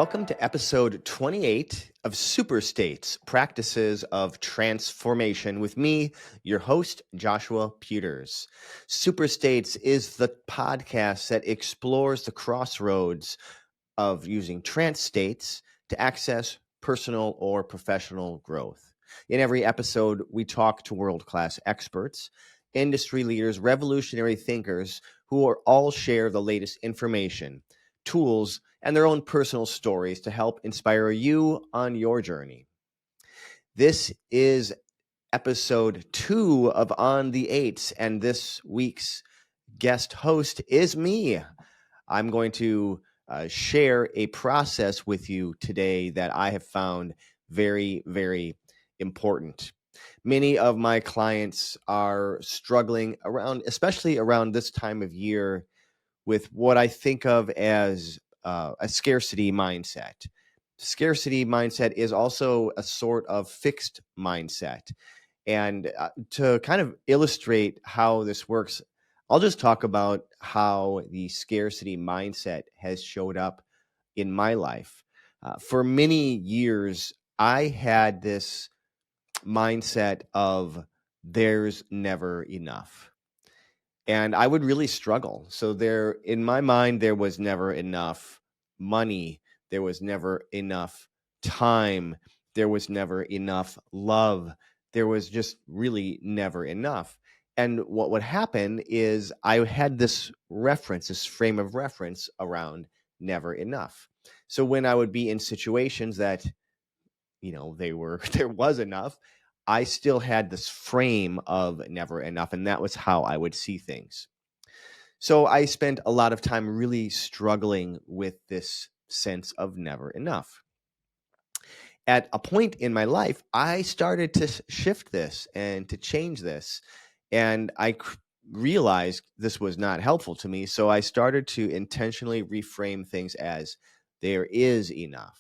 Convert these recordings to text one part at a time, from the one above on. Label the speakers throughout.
Speaker 1: Welcome to episode 28 of Super States Practices of Transformation with me, your host, Joshua Peters. Super States is the podcast that explores the crossroads of using trance states to access personal or professional growth. In every episode, we talk to world-class experts, industry leaders, revolutionary thinkers who are all share the latest information, tools, and their own personal stories to help inspire you on your journey. This is episode 2 of On the Eights, and this week's guest host is me. I'm going to share a process with you today that I have found very, very important. Many of my clients are struggling especially around this time of year, with what I think of as a scarcity mindset. Scarcity mindset is also a sort of fixed mindset. And to kind of illustrate how this works, I'll just talk about how the scarcity mindset has showed up in my life. For many years, I had this mindset of there's never enough. And I would really struggle. So in my mind, there was never enough money. There was never enough time. There was never enough love. There was just really never enough. And what would happen is I had this frame of reference around never enough. So when I would be in situations that, there was enough, I still had this frame of never enough, and that was how I would see things. So I spent a lot of time really struggling with this sense of never enough. At a point in my life, I started to shift this and to change this, and I realized this was not helpful to me, so I started to intentionally reframe things as there is enough.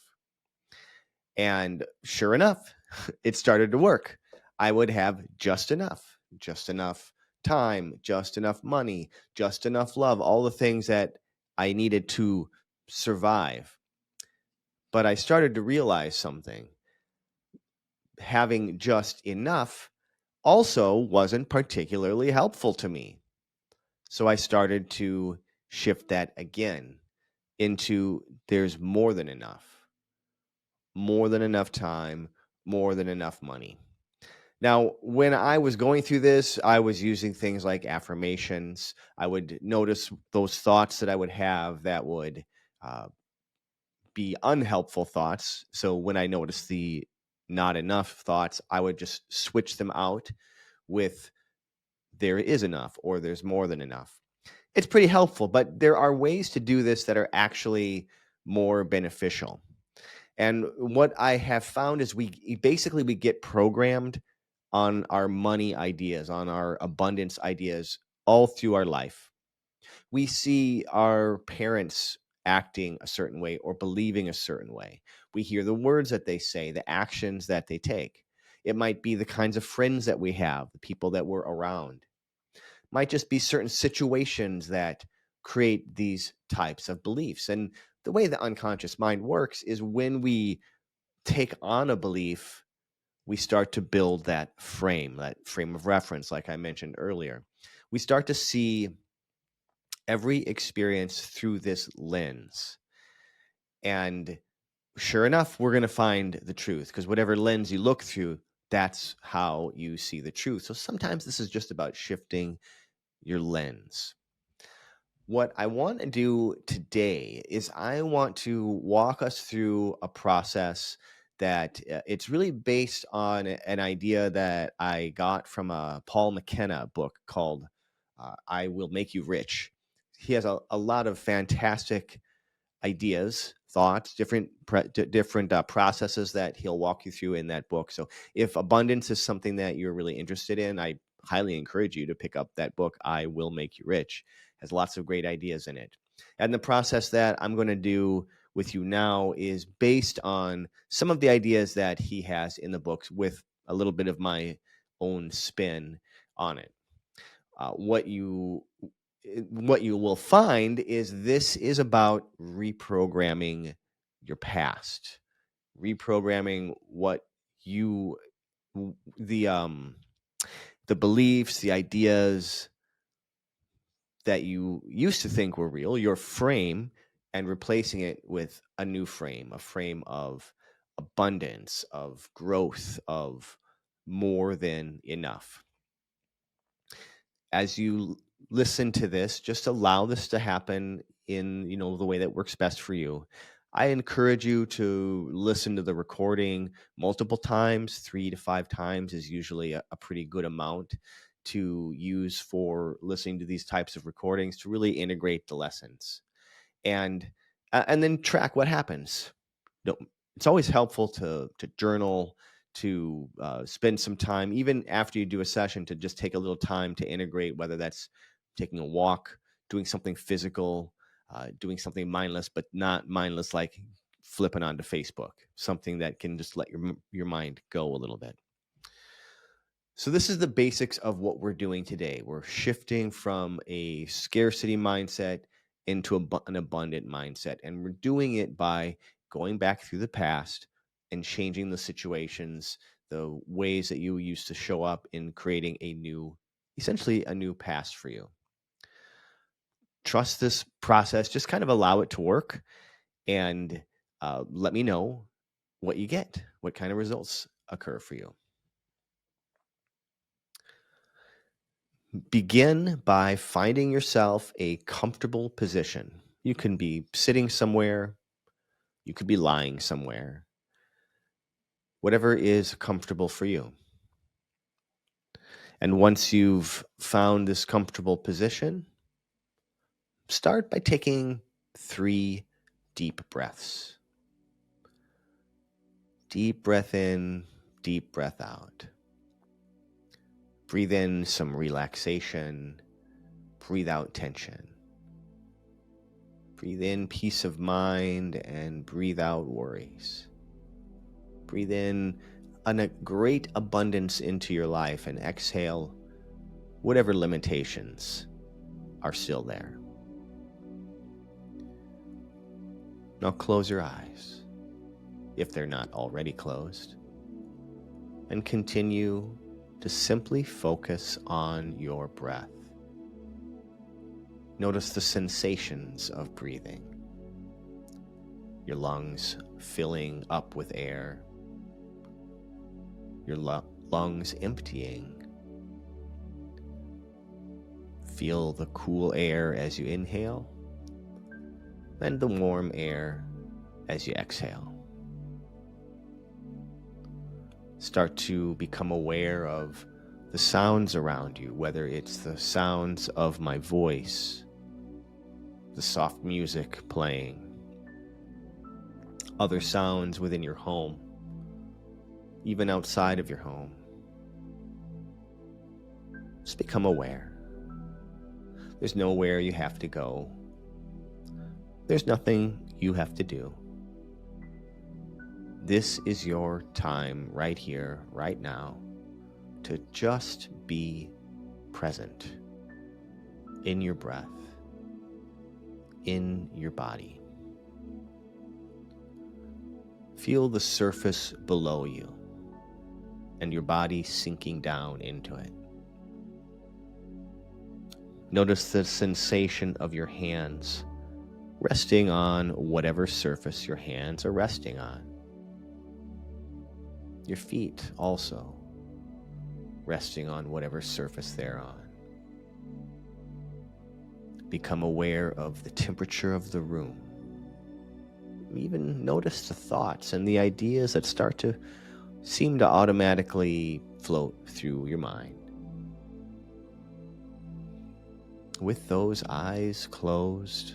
Speaker 1: And sure enough, it started to work. I would have just enough time, just enough money, just enough love, all the things that I needed to survive. But I started to realize something. Having just enough also wasn't particularly helpful to me. So I started to shift that again into there's more than enough time, more than enough money. Now, when I was going through this, I was using things like affirmations. I would notice those thoughts that I would have that would be unhelpful thoughts. So when I noticed the not enough thoughts, I would just switch them out with there is enough or there's more than enough. It's pretty helpful, but there are ways to do this that are actually more beneficial. And what I have found is we get programmed on our money ideas, on our abundance ideas all through our life. We see our parents acting a certain way or believing a certain way. We hear the words that they say, the actions that they take. It might be the kinds of friends that we have, the people that we're around. It might just be certain situations that create these types of beliefs. And the way the unconscious mind works is when we take on a belief, we start to build that frame of reference, like I mentioned earlier. We start to see every experience through this lens. And sure enough, we're going to find the truth, because whatever lens you look through, that's how you see the truth. So sometimes this is just about shifting your lens. What I want to do today is I want to walk us through a process that it's really based on an idea that I got from a Paul McKenna book called I Will Make You Rich. He has a lot of fantastic ideas, thoughts, different processes that he'll walk you through in that book. So if abundance is something that you're really interested in, I highly encourage you to pick up that book, I Will Make You Rich. Has lots of great ideas in it. And the process that I'm going to do with you now is based on some of the ideas that he has in the books with a little bit of my own spin on it. What you will find is this is about reprogramming your past, reprogramming what you the beliefs, the ideas that you used to think were real, your frame, and replacing it with a new frame, a frame of abundance, of growth, of more than enough. As you listen to this, just allow this to happen in, the way that works best for you. I encourage you to listen to the recording multiple times. 3 to 5 times is usually a pretty good amount to use for listening to these types of recordings to really integrate the lessons, and then track what happens. It's always helpful to journal, to spend some time, even after you do a session, to just take a little time to integrate, whether that's taking a walk, doing something physical, doing something mindless, but not mindless like flipping onto Facebook, something that can just let your mind go a little bit. So this is the basics of what we're doing today. We're shifting from a scarcity mindset into an abundant mindset. And we're doing it by going back through the past and changing the situations, the ways that you used to show up, in creating essentially a new past for you. Trust this process. Just kind of allow it to work, and let me know what you get, what kind of results occur for you. Begin by finding yourself a comfortable position. You can be sitting somewhere, you could be lying somewhere, whatever is comfortable for you. And once you've found this comfortable position, start by taking 3 deep breaths. Deep breath in, deep breath out. Breathe in some relaxation, breathe out tension. Breathe in peace of mind and breathe out worries. Breathe in a great abundance into your life and exhale whatever limitations are still there. Now close your eyes, if they're not already closed, and continue to simply focus on your breath. Notice the sensations of breathing. Your lungs filling up with air. Your lungs emptying. Feel the cool air as you inhale, and the warm air as you exhale. Start to become aware of the sounds around you, whether it's the sounds of my voice, the soft music playing, other sounds within your home, even outside of your home. Just become aware. There's nowhere you have to go. There's nothing you have to do. This is your time right here, right now, to just be present in your breath, in your body. Feel the surface below you and your body sinking down into it. Notice the sensation of your hands resting on whatever surface your hands are resting on. Your feet also resting on whatever surface they're on. Become aware of the temperature of the room. Even notice the thoughts and the ideas that start to seem to automatically float through your mind. With those eyes closed,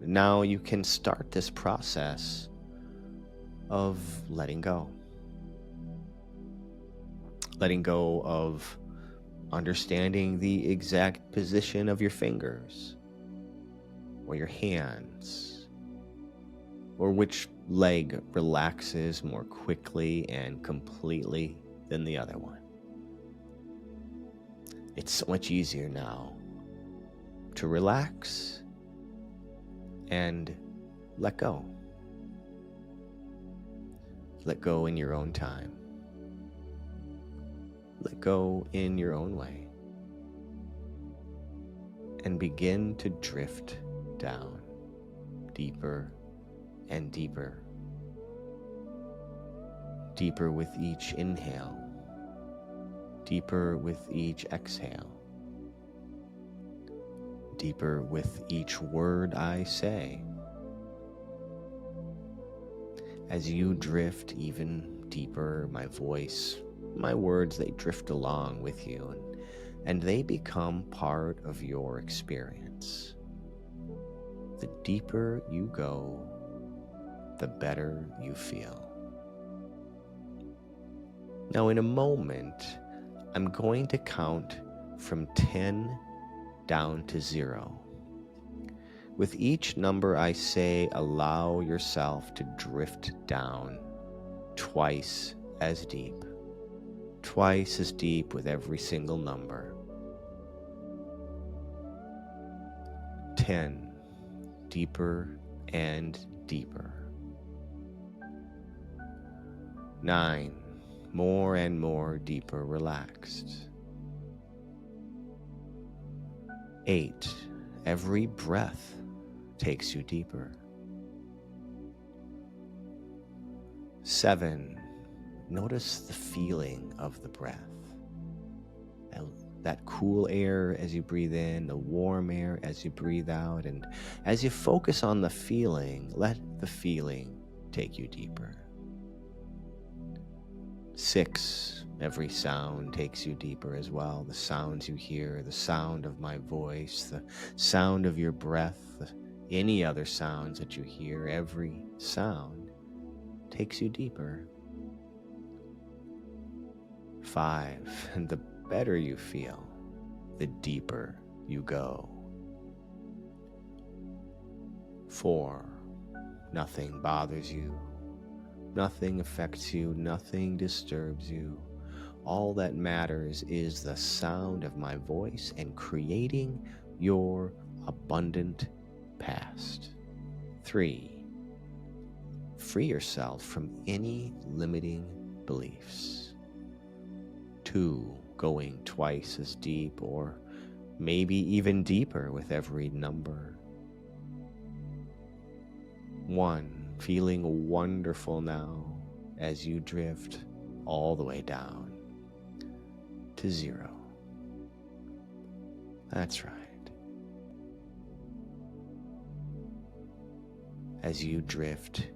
Speaker 1: now you can start this process of letting go. Letting go of understanding the exact position of your fingers or your hands, or which leg relaxes more quickly and completely than the other one. It's so much easier now to relax and let go. Let go in your own time. Let go in your own way. And begin to drift down, deeper and deeper. Deeper with each inhale. Deeper with each exhale. Deeper with each word I say. As you drift even deeper, my voice, my words, they drift along with you, and they become part of your experience. The deeper you go, the better you feel. Now, in a moment, I'm going to count from 10 down to 0. With each number I say, allow yourself to drift down twice as deep. Twice as deep with every single number. 10, deeper and deeper. 9, more and more deeper relaxed. 8, every breath takes you deeper. 7, notice the feeling of the breath. That cool air as you breathe in, the warm air as you breathe out, and as you focus on the feeling, let the feeling take you deeper. 6, every sound takes you deeper as well. The sounds you hear, the sound of my voice, the sound of your breath, any other sounds that you hear, every sound takes you deeper. 5, and the better you feel, the deeper you go. 4, nothing bothers you, nothing affects you, nothing disturbs you. All that matters is the sound of my voice and creating your abundant past. 3, free yourself from any limiting beliefs. 2, going twice as deep or maybe even deeper with every number. 1, feeling wonderful now as you drift all the way down to 0. That's right. As you drift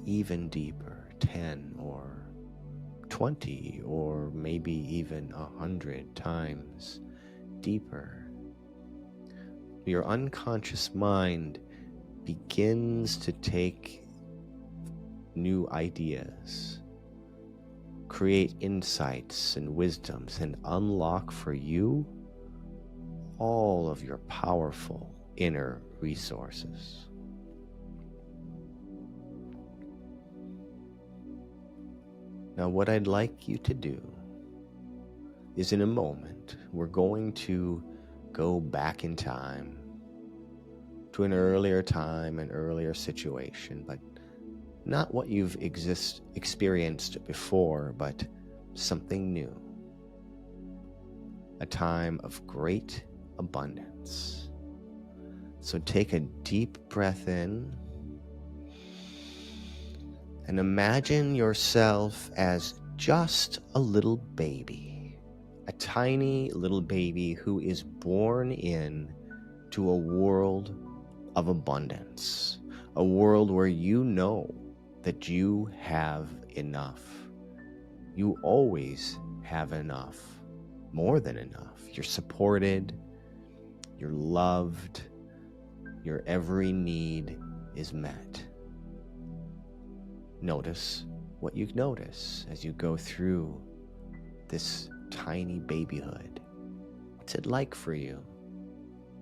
Speaker 1: even deeper, 10 or 20 or maybe even 100 times deeper, your unconscious mind begins to take new ideas, create insights and wisdoms, and unlock for you all of your powerful inner resources. Now, what I'd like you to do is, in a moment, we're going to go back in time to an earlier time, an earlier situation, but not what you've experienced before, but something new. A time of great abundance. So take a deep breath in and imagine yourself as just a little baby, a tiny little baby who is born in to a world of abundance, a world where you know that you have enough. You always have enough, more than enough. You're supported, you're loved, your every need is met. Notice what you notice as you go through this tiny babyhood. What's it like for you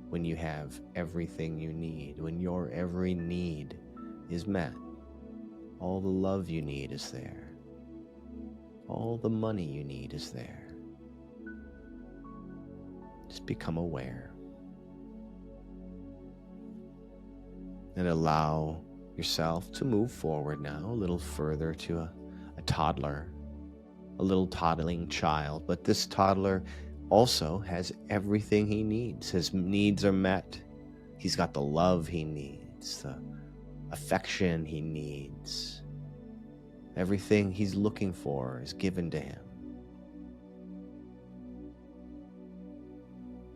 Speaker 1: when you have everything you need, when your every need is met? All the love you need is there. All the money you need is there. Just become aware and allow yourself to move forward now a little further to a toddler, a little toddling child, but this toddler also has everything he needs. His needs are met. He's got the love he needs, the affection he needs. Everything he's looking for is given to him.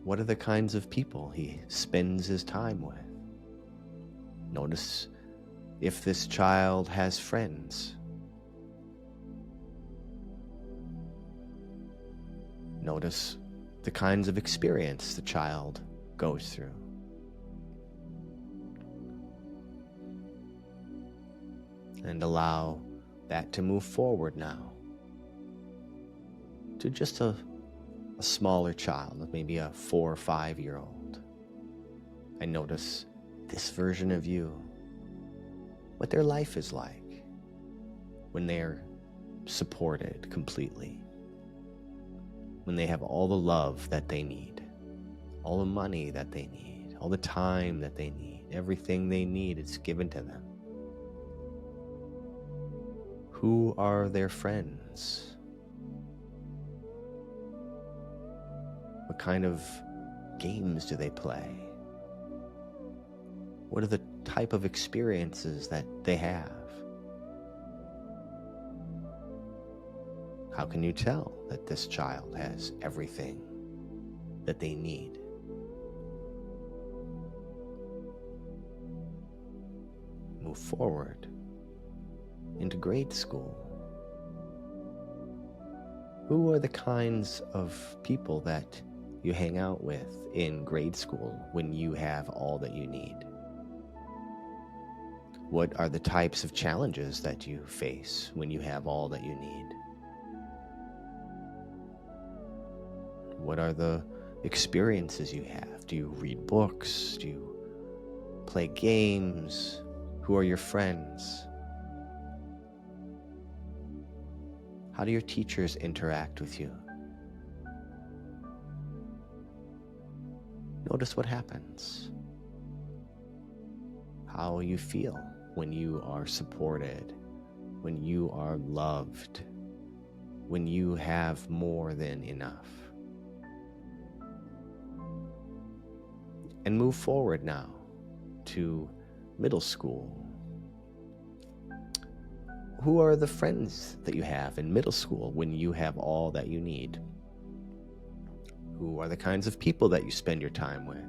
Speaker 1: What are the kinds of people he spends his time with? Notice if this child has friends. Notice the kinds of experience the child goes through. And allow that to move forward now to just a smaller child, maybe a 4 or 5-year-old. And notice this version of you, what their life is like when they're supported completely, when they have all the love that they need, all the money that they need, all the time that they need, everything they need is given to them. Who are their friends? What kind of games do they play? What are the type of experiences that they have? How can you tell that this child has everything that they need? Move forward into grade school. Who are the kinds of people that you hang out with in grade school when you have all that you need? What are the types of challenges that you face when you have all that you need? What are the experiences you have? Do you read books? Do you play games? Who are your friends? How do your teachers interact with you? Notice what happens. How you feel when you are supported, when you are loved, when you have more than enough. And move forward now to middle school. Who are the friends that you have in middle school when you have all that you need? Who are the kinds of people that you spend your time with?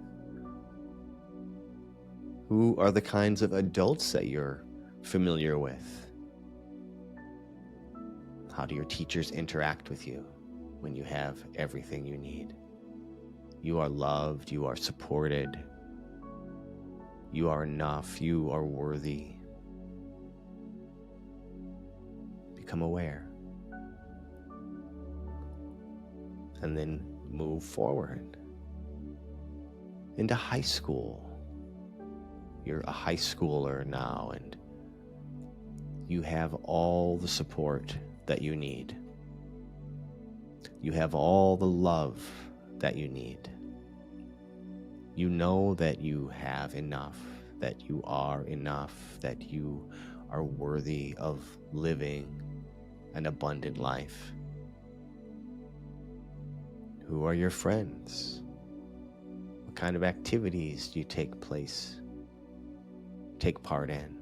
Speaker 1: Who are the kinds of adults that you're familiar with? How do your teachers interact with you when you have everything you need? You are loved, you are supported, you are enough, you are worthy. Become aware. And then move forward into high school. You're a high schooler now, and you have all the support that you need. You have all the love that you need. You know that you have enough, that you are enough, that you are worthy of living an abundant life. Who are your friends? What kind of activities do you take part in?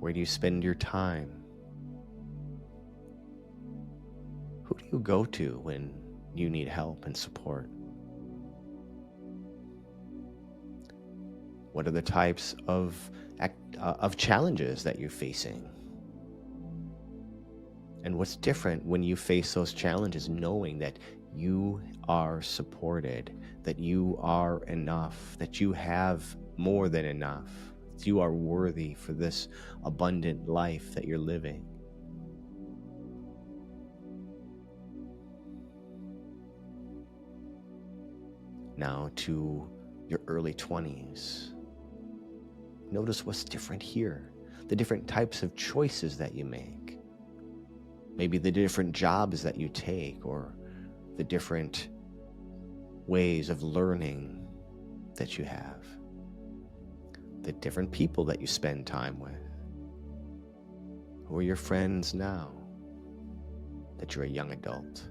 Speaker 1: Where do you spend your time? Who do you go to when you need help and support? What are the types of challenges that you're facing? And what's different when you face those challenges, knowing that you are supported, that you are enough, that you have more than enough, that you are worthy for this abundant life that you're living? Now to your early 20s. Notice what's different here, the different types of choices that you make. Maybe the different jobs that you take, or the different ways of learning that you have, the different people that you spend time with. Who are your friends now that you're a young adult?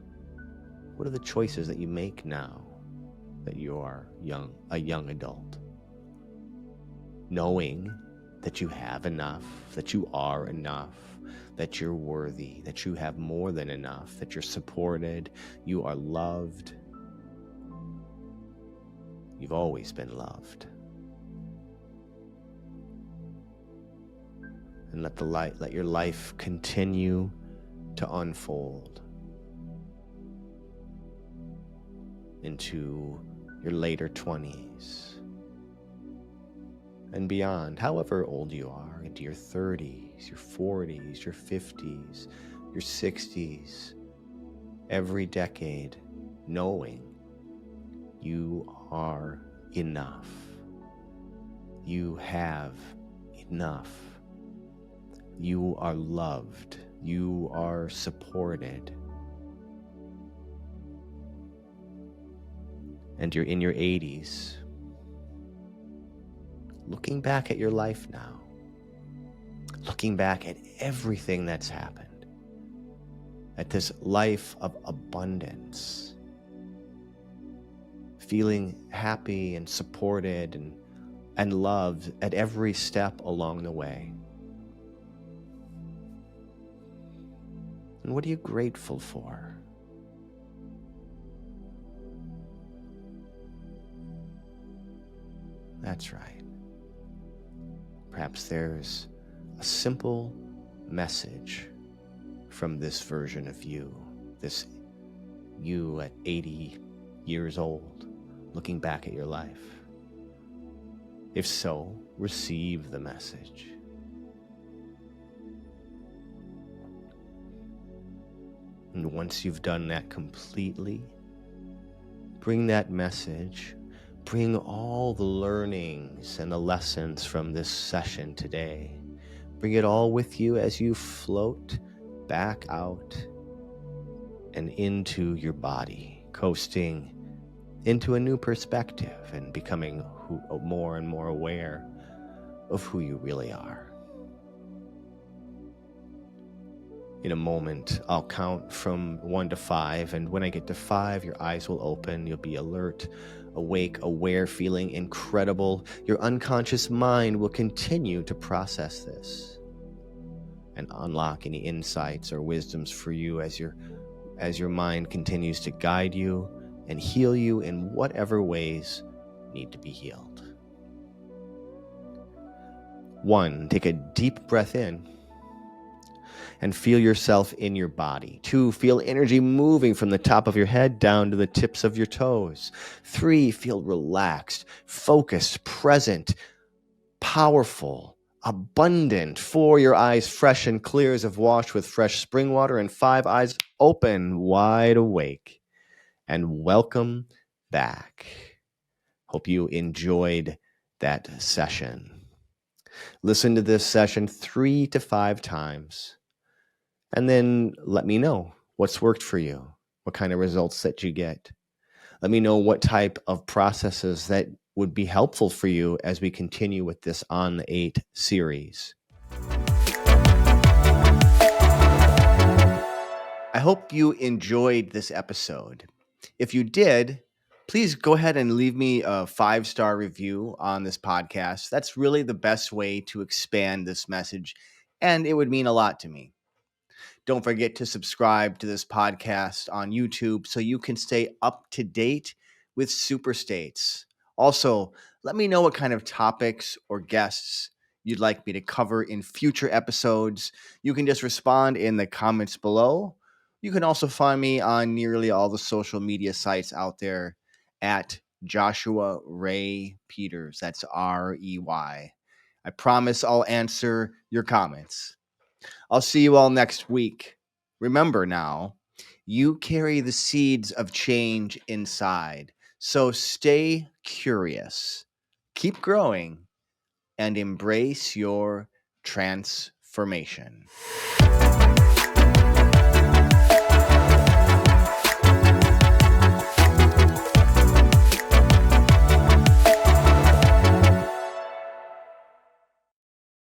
Speaker 1: What are the choices that you make now that you are a young adult? Knowing that you have enough, that you are enough, that you're worthy, that you have more than enough, that you're supported, you are loved. You've always been loved. And let your life continue to unfold into your later 20s and beyond, however old you are, into your 30s, your 40s, your 50s, your 60s, every decade, knowing you are enough. You have enough. You are loved. You are supported. And you're in your 80s, looking back at your life now, looking back at everything that's happened, at this life of abundance, feeling happy and supported and loved at every step along the way. And what are you grateful for? That's right. Perhaps there's a simple message from this version of you, this you at 80 years old, looking back at your life. If so, receive the message. And once you've done that completely, bring that message, bring all the learnings and the lessons from this session today. Bring it all with you as you float back out and into your body, coasting into a new perspective and becoming more and more aware of who you really are. In a moment, I'll count from 1 to 5, and when I get to 5, your eyes will open. You'll be alert, awake, aware, feeling incredible. Your unconscious mind will continue to process this and unlock any insights or wisdoms for you as your mind continues to guide you and heal you in whatever ways need to be healed. 1, take a deep breath in and feel yourself in your body. 2, feel energy moving from the top of your head down to the tips of your toes. 3, feel relaxed, focused, present, powerful, abundant. 4, your eyes fresh and clear as if washed with fresh spring water. And 5, eyes open, wide awake. And welcome back. Hope you enjoyed that session. Listen to this session 3 to 5 times. And then let me know what's worked for you, what kind of results that you get. Let me know what type of processes that would be helpful for you as we continue with this On the 8 series. I hope you enjoyed this episode. If you did, please go ahead and leave me a 5-star review on this podcast. That's really the best way to expand this message, and it would mean a lot to me. Don't forget to subscribe to this podcast on YouTube so you can stay up to date with Super States. Also, let me know what kind of topics or guests you'd like me to cover in future episodes. You can just respond in the comments below. You can also find me on nearly all the social media sites out there at Joshua Ray Peters. That's R-E-Y. I promise I'll answer your comments. I'll see you all next week. Remember now, you carry the seeds of change inside. So stay curious, keep growing, and embrace your transformation.